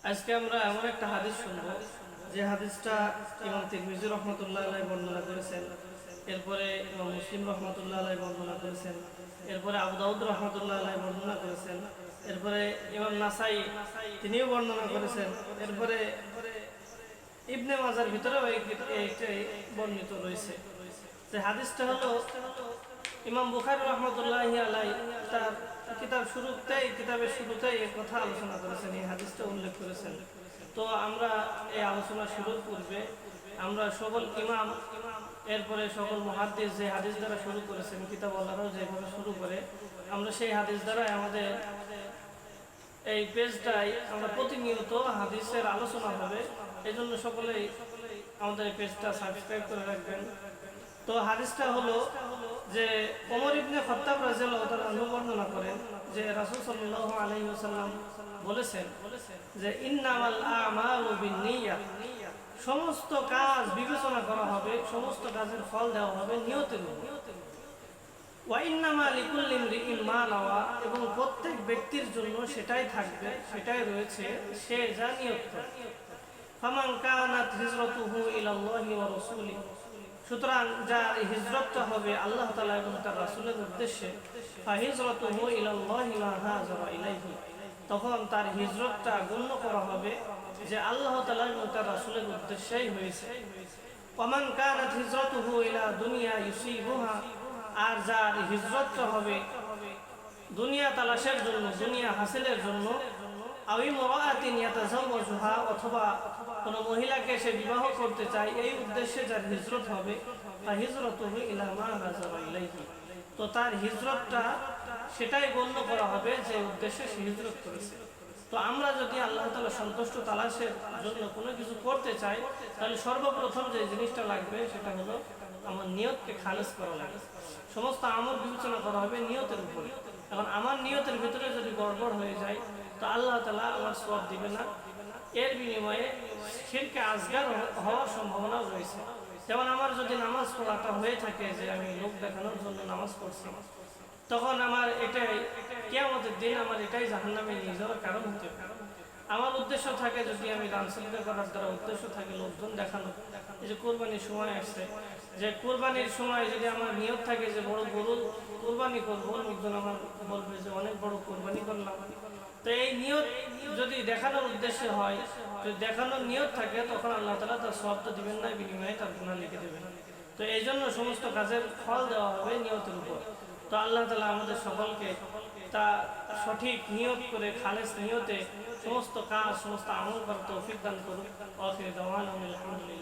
আজকে আমরা এমন একটা হাদিস শুনব যে হাদিসটা ইমাম তিরমিজি রহমতুল্লাহ আলাইহি বর্ণনা করেছেন, এরপরে ইমাম মুসলিম রহমতুল্লাহ আলাইহি বর্ণনা করেছেন, এরপরে আবু দাউদ রহমতুল্লাহ আলাইহি বর্ণনা করেছেন, এরপরে ইমাম নাসাই তিনিও বর্ণনা করেছেন, এরপরে ইবনে মাজার ভিতরেও এইটাই বর্ণিত রয়েছে। যে হাদিসটা হলো ইমাম বুখারী রাহমাতুল্লাহি আলাইহি তার কিতাবের শুরুতেই এই কথা আলোচনা করেছেন, এই হাদিসটা উল্লেখ করেছেন। তো আমরা এই আলোচনা শুরুর পূর্বে আমরা সকল ইমাম এরপরে সকল মুহাদ্দিস যে হাদিস দ্বারা শুরু করেছেন, কিতাবওয়ালারাও যেভাবে শুরু করে, আমরা সেই হাদিস দ্বারাই আমাদের এই পেজটাই আমরা প্রতিনিয়ত হাদিসের আলোচনা হবে। এই জন্য সকলেই আমাদের এই পেজটা সাবস্ক্রাইব করে রাখবেন। তো হাদিসটা হলো যে ওমর ইবনে খাত্তাব রাদিয়াল্লাহু তাআলা বর্ণনা করেন যে রাসূল সাল্লাল্লাহু আলাইহি ওয়াসাল্লাম বলেছেন যে ইন্নামাল আমালু বিন্নিয়াত, সমস্ত কাজ বিবেচনা করা হবে, সমস্ত কাজের ফল দেওয়া হবে নিয়তের উপর। ওয়া ইন্নামা লিকুল্লি ইমরিইন মা নাওয়া, এবং প্রত্যেক ব্যক্তির জন্য সেটাই থাকবে, সেটাই রয়েছে সে যা নিয়ত করে। ফামান কানাত হিজরাতুহু ইলাল্লাহি ওয়া রাসূলিহি, সুতরাং যার হিজরতটা হবে আল্লাহ তাআলা এবং তার রাসূলের উদ্দেশ্যে, ফাহিজরাতুহু ইলাল্লাহি মা হাজারা ইলাইহি, তখন তার হিজরতটা গণ্য করা হবে যে আল্লাহ তাআলা এবং তার রাসূলের উদ্দেশ্যেই হয়েছে। ওমান কানাত হিজরাতুহু ইলা দুনিয়া ইউসিবুহা, আর যার হিজরতটা হবে দুনিয়া তালাশের জন্য, দুনিয়া হাসিলের জন্য, আও ইমরাআতিন ইয়াতাযাওয়াজুহা, অথবা কোন মহিলাকে সে বিবাহ করতে চায়, এই উদ্দেশ্যে যার হিজরত হবে, ফাহিজরাতুহু ইলা মা হাজারা ইলাইহি, তো তার হিজরতটা সেটাই গণ্য করা হবে যে উদ্দেশ্যে সে হিজরত করেছে। তো আমরা যদি আল্লাহ তাআলা সন্তুষ্ট তালাশের জন্য কোনো কিছু করতে চাই, তাহলে সর্বপ্রথম যে জিনিসটা লাগবে সেটা হলো আমার নিয়তকে খালেস করা লাগবে। সমস্ত আমল বিবেচনা করা হবে নিয়তের উপরে। এখন আমার নিয়তের ভিতরে যদি গড়বড় হয়ে যায়, তো আল্লাহ তাআলা আমার সওয়াব দিবে না, এর বিনিময়ে শিরকে আসগার হওয়ার সম্ভাবনাও রয়েছে। যেমন আমার যদি নামাজ পড়াটা হয়ে থাকে যে আমি লোক দেখানোর জন্য নামাজ পড়ছি, তখন আমার এটাই কিয়ামতের দিন আমার এটাই জাহান্নামে নিয়ে যাওয়ার কারণ হতে পারে। আমার উদ্দেশ্য থাকে, যদি আমি দান সদকা করার দ্বারা উদ্দেশ্য থাকে লোকজন দেখানো, এই যে কোরবানির সময় আসছে, যে কোরবানির সময় যদি আমার নিয়ত থাকে যে বড় গরু কোরবানি করবো, লোকজন আমার বলবে যে অনেক বড় কোরবানি করলাম, তো এই নিয়ত যদি দেখানোর উদ্দেশ্যে হয়, যদি দেখানোর নিয়ত থাকে, তখন আল্লাহ তাআলা তার সওয়াব তো দিবেন না, বিনিময়ে তার গুনাহ লিখে দেবেন। তো এই জন্য সমস্ত কাজের ফল দেওয়া হবে নিয়তের উপর। তো আল্লাহ তাআলা আমাদের সকলকে তা সঠিক নিয়ত করে খালেস নিয়তে সমস্ত কাজ, সমস্ত আমল করার তৌফিক দান করুন। আখির দাওয়ানা আলহামদুলিল্লাহ।